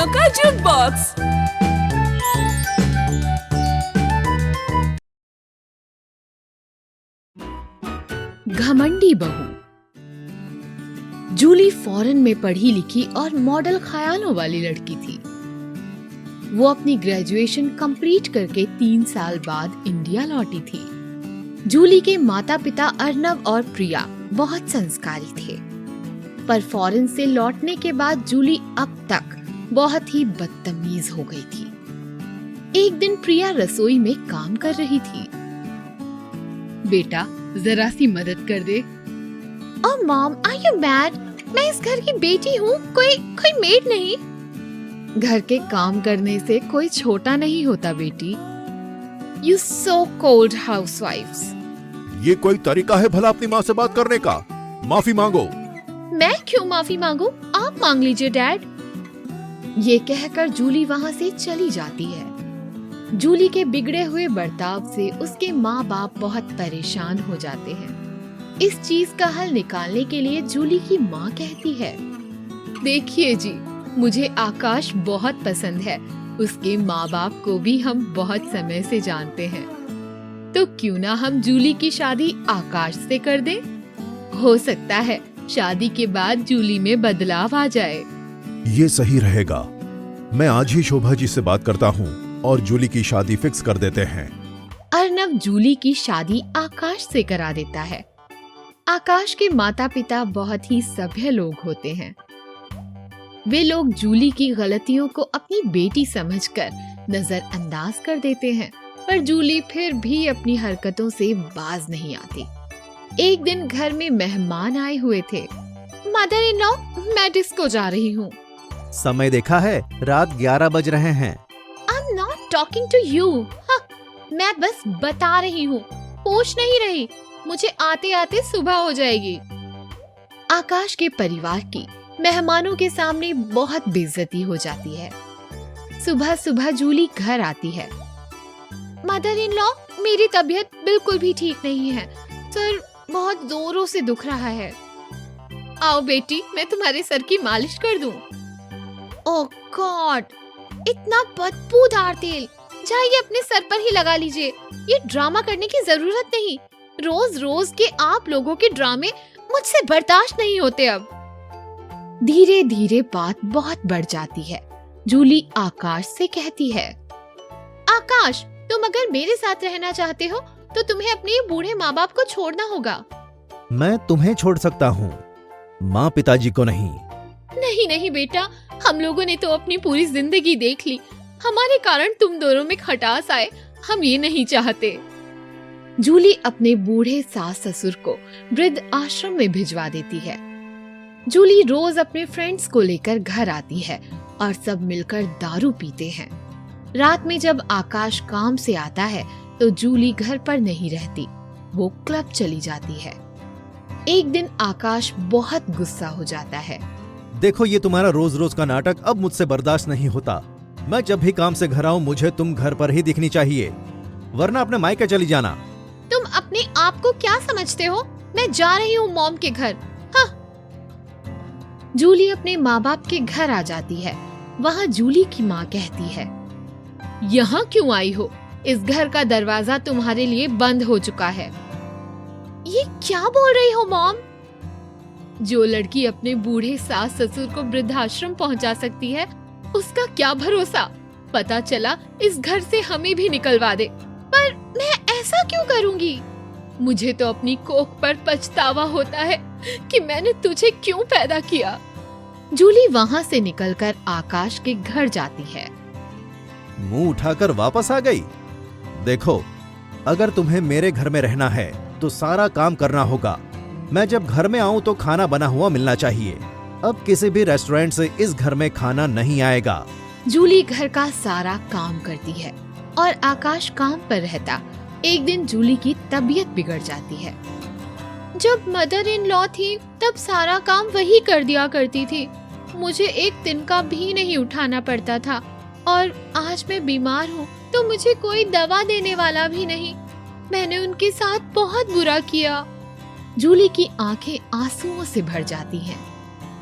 कहानियों का जुक बॉक्स। घमंडी बहू। जूली फॉरेन में पढ़ी लिखी और मॉडल ख्यालों वाली लड़की थी। वो अपनी ग्रेजुएशन कंप्लीट करके 3 साल बाद इंडिया लौटी थी। जूली के माता पिता अर्नव और प्रिया बहुत संस्कारी थे, पर फॉरेन से लौटने के बाद जूली अब तक बहुत ही बदतमीज हो गई थी। एक दिन प्रिया रसोई में काम कर रही थी। बेटा, जरा सी मदद कर दे। ओह मॉम, आर यू मैड? मैं इस घर की बेटी हूँ, कोई मेड नहीं। घर के काम करने से कोई छोटा नहीं होता बेटी। You so cold housewives। ये कोई तरीका है भला अपनी माँ से बात करने का? माफी मांगो। मैं क्यों माफी मांगू? आप मांग लीजिए डैड। ये कहकर जूली वहाँ से चली जाती है। जूली के बिगड़े हुए बर्ताव से उसके माँ बाप बहुत परेशान हो जाते हैं। इस चीज का हल निकालने के लिए जूली की माँ कहती है, देखिए जी, मुझे आकाश बहुत पसंद है। उसके माँ बाप को भी हम बहुत समय से जानते हैं, तो क्यों ना हम जूली की शादी आकाश से कर दें? हो सकता है शादी के बाद जूली में बदलाव आ जाए। ये सही रहेगा। मैं आज ही शोभा जी से बात करता हूँ और जूली की शादी फिक्स कर देते हैं। अर्नव जूली की शादी आकाश से करा देता है। आकाश के माता पिता बहुत ही सभ्य लोग होते हैं। वे लोग जूली की गलतियों को अपनी बेटी समझकर नजरअंदाज कर देते हैं, पर जूली फिर भी अपनी हरकतों से बाज नहीं आती। एक दिन घर में मेहमान आए हुए थे। मदर इन लॉ, मैं डिस्को जा रही हूँ। समय देखा है, रात 11 बज रहे हैं। I'm not talking to you। मैं बस बता रही हूँ, होश नहीं रही। मुझे आते आते सुबह हो जाएगी। आकाश के परिवार की मेहमानों के सामने बहुत बेइज्जती हो जाती है। सुबह सुबह जूली घर आती है। मदर इन लॉ, मेरी तबीयत बिल्कुल भी ठीक नहीं है। सर बहुत जोरों से दुख रहा है। आओ बेटी, मैं तुम्हारे सर की मालिश कर दूं। ओह गॉड, इतना बदबूदार तेल, जाइए अपने सर पर ही लगा लीजिए। ये ड्रामा करने की जरूरत नहीं। रोज रोज के आप लोगों के ड्रामे मुझसे बर्दाश्त नहीं होते अब। धीरे धीरे बात बहुत बढ़ जाती है। जूली आकाश से कहती है, आकाश, तुम अगर मेरे साथ रहना चाहते हो तो तुम्हें अपने बूढ़े माँ बाप को छोड़ना होगा। मैं तुम्हें छोड़ सकता हूँ, माँ पिताजी को नहीं। नहीं नहीं बेटा, हम लोगों ने तो अपनी पूरी जिंदगी देख ली। हमारे कारण तुम दोनों में खटास आए, हम ये नहीं चाहते। जूली अपने बूढ़े सास ससुर को वृद्ध आश्रम में भिजवा देती है। जूली रोज अपने फ्रेंड्स को लेकर घर आती है और सब मिलकर दारू पीते हैं। रात में जब आकाश काम से आता है तो जूली घर पर नहीं रहती, वो क्लब चली जाती है। एक दिन आकाश बहुत गुस्सा हो जाता है। देखो, ये तुम्हारा रोज रोज का नाटक अब मुझसे बर्दाश्त नहीं होता। मैं जब भी काम से घर आऊँ मुझे तुम घर पर ही दिखनी चाहिए, वरना अपने मायके चली जाना। तुम अपने आप को क्या समझते हो? मैं जा रही हूँ मॉम के घर। हाँ। जूली अपने माँ बाप के घर आ जाती है। वहाँ जूली की माँ कहती है, यहाँ क्यों आई हो? इस घर का दरवाजा तुम्हारे लिए बंद हो चुका है। ये क्या बोल रही हो मॉम? जो लड़की अपने बूढ़े सास ससुर को वृद्धाश्रम पहुंचा सकती है, उसका क्या भरोसा? पता चला इस घर से हमें भी निकलवा दे। पर मैं ऐसा क्यों करूंगी? मुझे तो अपनी कोख पर पछतावा होता है कि मैंने तुझे क्यों पैदा किया। जूली वहाँ से निकलकर आकाश के घर जाती है। मुंह उठाकर वापस आ गई। देखो, अगर तुम्हें मेरे घर में रहना है तो सारा काम करना होगा। मैं जब घर में आऊं तो खाना बना हुआ मिलना चाहिए। अब किसी भी रेस्टोरेंट से इस घर में खाना नहीं आएगा। जूली घर का सारा काम करती है और आकाश काम पर रहता। एक दिन जूली की तबीयत बिगड़ जाती है। जब मदर इन लॉ थी तब सारा काम वही कर दिया करती थी। मुझे एक दिन का भी नहीं उठाना पड़ता था, और आज मैं बीमार हूँ तो मुझे कोई दवा देने वाला भी नहीं। मैंने उनके साथ बहुत बुरा किया। जूली की आंखें आंसुओं से भर जाती हैं।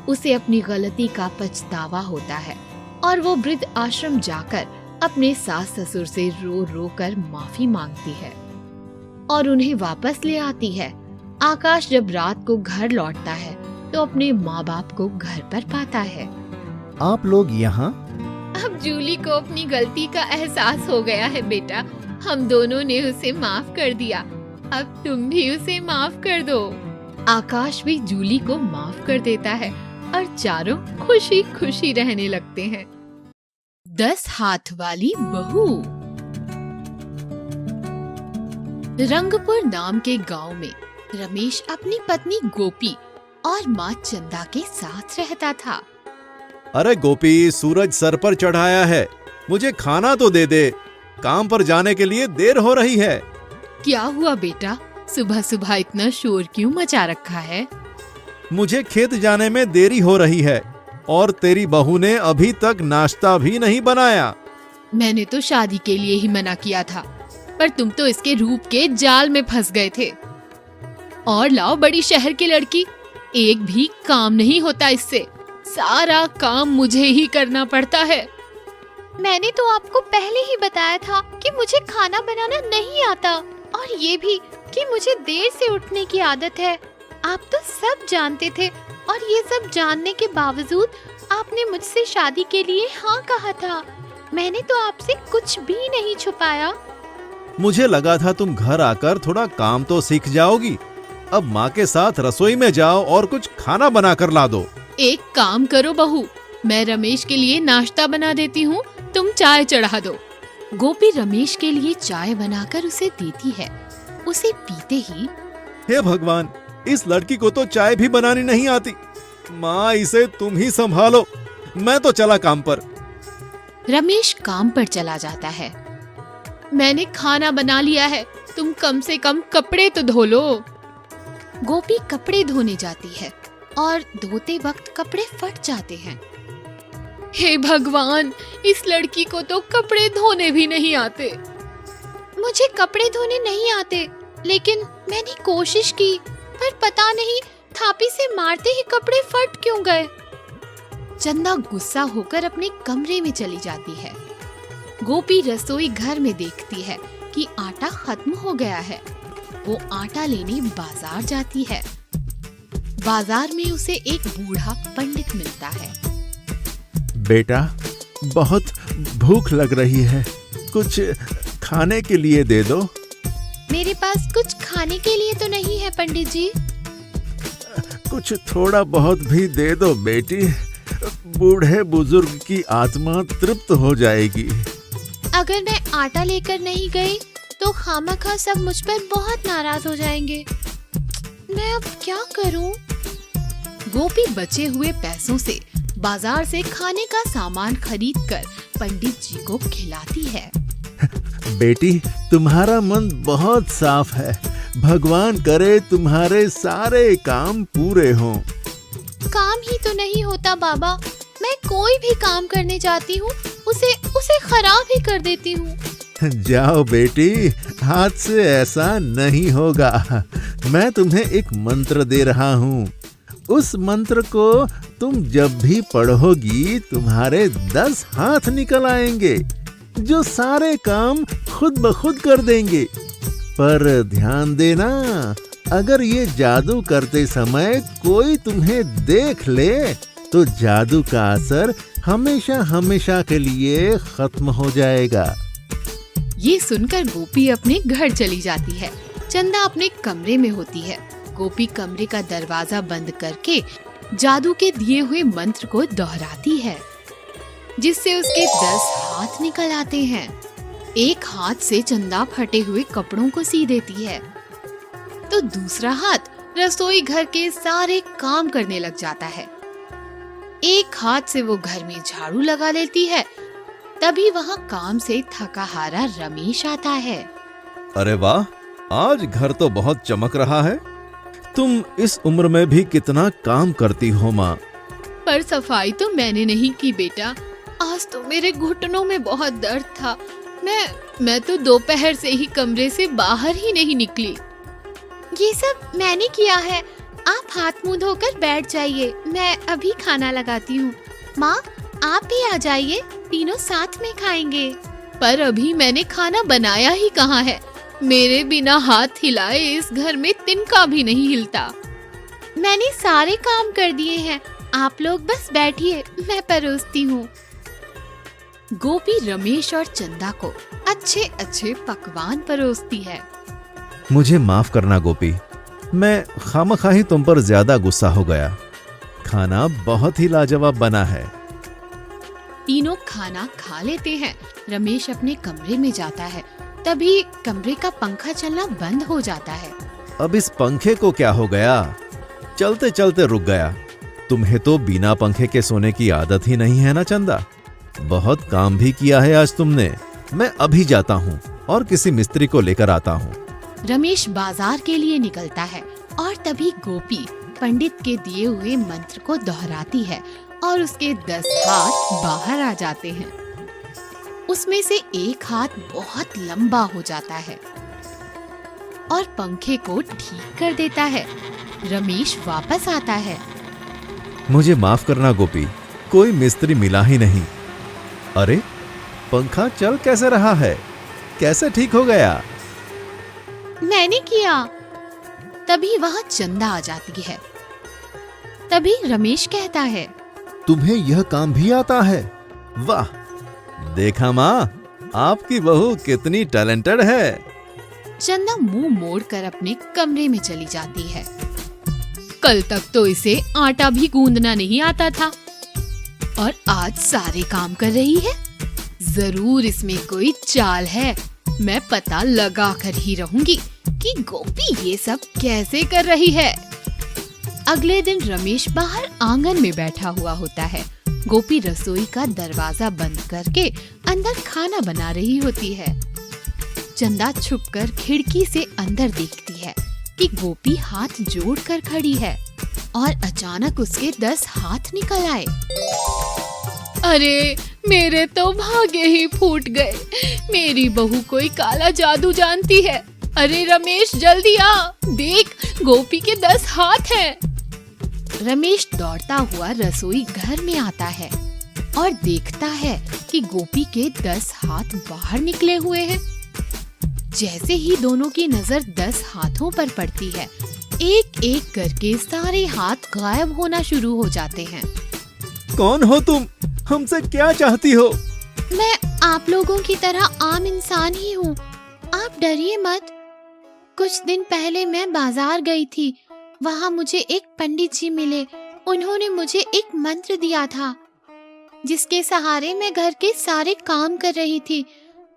उसे अपनी गलती का पछतावा होता है और वो वृद्ध आश्रम जाकर अपने सास ससुर से रो रो कर माफी मांगती है और उन्हें वापस ले आती है। आकाश जब रात को घर लौटता है तो अपने माँ बाप को घर पर पाता है। आप लोग यहाँ? अब जूली को अपनी गलती का एहसास हो गया है बेटा। हम दोनों ने उसे माफ कर दिया, अब तुम भी उसे माफ कर दो। आकाश भी जूली को माफ कर देता है और चारों खुशी खुशी रहने लगते हैं। 10 हाथ वाली बहू। रंगपुर नाम के गांव में रमेश अपनी पत्नी गोपी और माँ चंदा के साथ रहता था। अरे गोपी, सूरज सर पर चढ़ाया है, मुझे खाना तो दे दे, काम पर जाने के लिए देर हो रही है। क्या हुआ बेटा, सुबह सुबह इतना शोर क्यों मचा रखा है? मुझे खेत जाने में देरी हो रही है और तेरी बहू ने अभी तक नाश्ता भी नहीं बनाया। मैंने तो शादी के लिए ही मना किया था, पर तुम तो इसके रूप के जाल में फंस गए थे। और लाओ बड़ी शहर की लड़की, एक भी काम नहीं होता इससे, सारा काम मुझे ही करना पड़ता है। मैंने तो आपको पहले ही बताया था कि मुझे खाना बनाना नहीं आता और ये भी कि मुझे देर से उठने की आदत है। आप तो सब जानते थे और ये सब जानने के बावजूद आपने मुझसे शादी के लिए हाँ कहा था। मैंने तो आपसे कुछ भी नहीं छुपाया। मुझे लगा था तुम घर आकर थोड़ा काम तो सीख जाओगी। अब माँ के साथ रसोई में जाओ और कुछ खाना बना कर ला दो। एक काम करो बहू, मैं रमेश के लिए नाश्ता बना देती हूँ, तुम चाय चढ़ा दो। गोपी रमेश के लिए चाय बनाकर उसे देती है। उसे पीते ही, हे भगवान, इस लड़की को तो चाय भी बनानी नहीं आती। माँ, इसे तुम ही संभालो, मैं तो चला काम पर। रमेश काम पर चला जाता है। मैंने खाना बना लिया है, तुम कम से कम कपड़े तो धो लो। गोपी कपड़े धोने जाती है और धोते वक्त कपड़े फट जाते हैं। हे भगवान, इस लड़की को तो कपड़े धोने भी नहीं आते। मुझे कपड़े धोने नहीं आते, लेकिन मैंने कोशिश की, पर पता नहीं थापी से मारते ही कपड़े फट क्यों गए। चंदा गुस्सा होकर अपने कमरे में चली जाती है। गोपी रसोई घर में देखती है कि आटा खत्म हो गया है। वो आटा लेने बाजार जाती है। बाजार में उसे एक बूढ़ा पंडित मिलता है। बेटा, बहुत भूख लग रही है, कुछ खाने के लिए दे दो। मेरे पास कुछ खाने के लिए तो नहीं है पंडित जी। कुछ थोड़ा बहुत भी दे दो बेटी, बूढ़े बुजुर्ग की आत्मा तृप्त हो जाएगी। अगर मैं आटा लेकर नहीं गई तो खामखा सब मुझ पर बहुत नाराज हो जाएंगे। मैं अब क्या करूं? गोपी बचे हुए पैसों से बाजार से खाने का सामान खरीदकर पंडित जी को खिलाती है। बेटी, तुम्हारा मन बहुत साफ है, भगवान करे तुम्हारे सारे काम पूरे हों। काम ही तो नहीं होता बाबा, मैं कोई भी काम करने जाती हूँ उसे खराब ही कर देती हूँ। जाओ बेटी, हाथ से ऐसा नहीं होगा। मैं तुम्हें एक मंत्र दे रहा हूँ। उस मंत्र को तुम जब भी पढ़ोगी तुम्हारे 10 हाथ निकल आएंगे जो सारे काम खुद ब खुद कर देंगे। पर ध्यान देना, अगर ये जादू करते समय कोई तुम्हें देख ले तो जादू का असर हमेशा हमेशा के लिए खत्म हो जाएगा। ये सुनकर गोपी अपने घर चली जाती है। चंदा अपने कमरे में होती है। गोपी कमरे का दरवाजा बंद करके जादू के दिए हुए मंत्र को दोहराती है, जिससे उसके 10 हाथ निकल आते हैं। एक हाथ से चंदा फटे हुए कपड़ों को सी देती है, तो दूसरा हाथ रसोई घर के सारे काम करने लग जाता है। एक हाथ से वो घर में झाड़ू लगा लेती है। तभी वहाँ काम से थका हारा रमेश आता है। अरे वाह, आज घर तो बहुत चमक रहा है। तुम इस उम्र में भी कितना काम करती हो माँ। पर सफाई तो मैंने नहीं की बेटा, आज तो मेरे घुटनों में बहुत दर्द था। मैं तो दोपहर से ही कमरे से बाहर ही नहीं निकली। ये सब मैंने किया है, आप हाथ मुंह धोकर बैठ जाइए, मैं अभी खाना लगाती हूँ। माँ, आप भी आ जाइए, तीनों साथ में खाएंगे। पर अभी मैंने खाना बनाया ही कहाँ है। मेरे बिना हाथ हिलाए इस घर में तिनका भी नहीं हिलता। मैंने सारे काम कर दिए हैं, आप लोग बस बैठिए, मैं परोसती हूँ। गोपी रमेश और चंदा को अच्छे अच्छे पकवान परोसती है। मुझे माफ करना गोपी, मैं खामखाही तुम पर ज्यादा गुस्सा हो गया। खाना बहुत ही लाजवाब बना है। तीनों खाना खा लेते हैं। रमेश अपने कमरे में जाता है, तभी कमरे का पंखा चलना बंद हो जाता है। अब इस पंखे को क्या हो गया? चलते चलते रुक गया। तुम्हें तो बिना पंखे के सोने की आदत ही नहीं है ना चंदा। बहुत काम भी किया है आज तुमने। मैं अभी जाता हूँ और किसी मिस्त्री को लेकर आता हूँ। रमेश बाजार के लिए निकलता है और तभी गोपी पंडित के दिए हुए मंत्र को दोहराती है और उसके 10 हाथ बाहर आ जाते हैं। उसमें से एक हाथ बहुत लंबा हो जाता है और पंखे को ठीक कर देता है। रमेश वापस आता है। मुझे माफ करना गोपी, कोई मिस्त्री मिला ही नहीं। अरे पंखा चल कैसे रहा है? कैसे ठीक हो गया? मैंने किया। तभी वहाँ चंदा आ जाती है। तभी रमेश कहता है, तुम्हें यह काम भी आता है? वाह! देखा माँ, आपकी बहू कितनी टैलेंटेड है। चंदा मुंह मोड़कर अपने कमरे में चली जाती है। कल तक तो इसे आटा भी गूंदना नहीं आता था और आज सारे काम कर रही है। जरूर इसमें कोई चाल है। मैं पता लगा कर ही रहूंगी कि गोपी ये सब कैसे कर रही है। अगले दिन रमेश बाहर आंगन में बैठा हुआ होता है। गोपी रसोई का दरवाजा बंद करके अंदर खाना बना रही होती है। चंदा छुपकर खिड़की से अंदर देखती है कि गोपी हाथ जोड़कर खड़ी है और अचानक उसके 10 हाथ निकल आए। अरे मेरे तो भागे ही फूट गए। मेरी बहू कोई काला जादू जानती है। अरे रमेश जल्दी आ, देख गोपी के 10 हाथ हैं। रमेश दौड़ता हुआ रसोई घर में आता है और देखता है कि गोपी के 10 हाथ बाहर निकले हुए हैं। जैसे ही दोनों की नजर 10 हाथों पर पड़ती है, एक एक करके सारे हाथ गायब होना शुरू हो जाते हैं। कौन हो तुम? हमसे क्या चाहती हो? मैं आप लोगों की तरह आम इंसान ही हूँ, आप डरिए मत। कुछ दिन पहले मैं बाजार गई थी। वहाँ मुझे एक पंडित जी मिले। उन्होंने मुझे एक मंत्र दिया था जिसके सहारे मैं घर के सारे काम कर रही थी,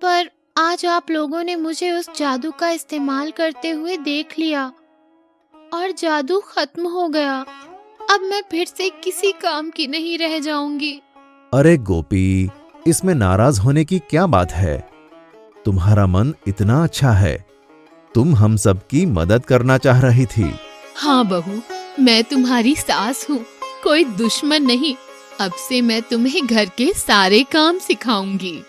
पर आज आप लोगों ने मुझे उस जादू का इस्तेमाल करते हुए देख लिया और जादू खत्म हो गया। अब मैं फिर से किसी काम की नहीं रह जाऊंगी। अरे गोपी, इसमें नाराज होने की क्या बात है? तुम्हारा मन इतना अच्छा है। तुम हम सब की मदद करना चाह रही थी। हाँ बहू, मैं तुम्हारी सास हूँ, कोई दुश्मन नहीं। अब से मैं तुम्हें घर के सारे काम सिखाऊंगी।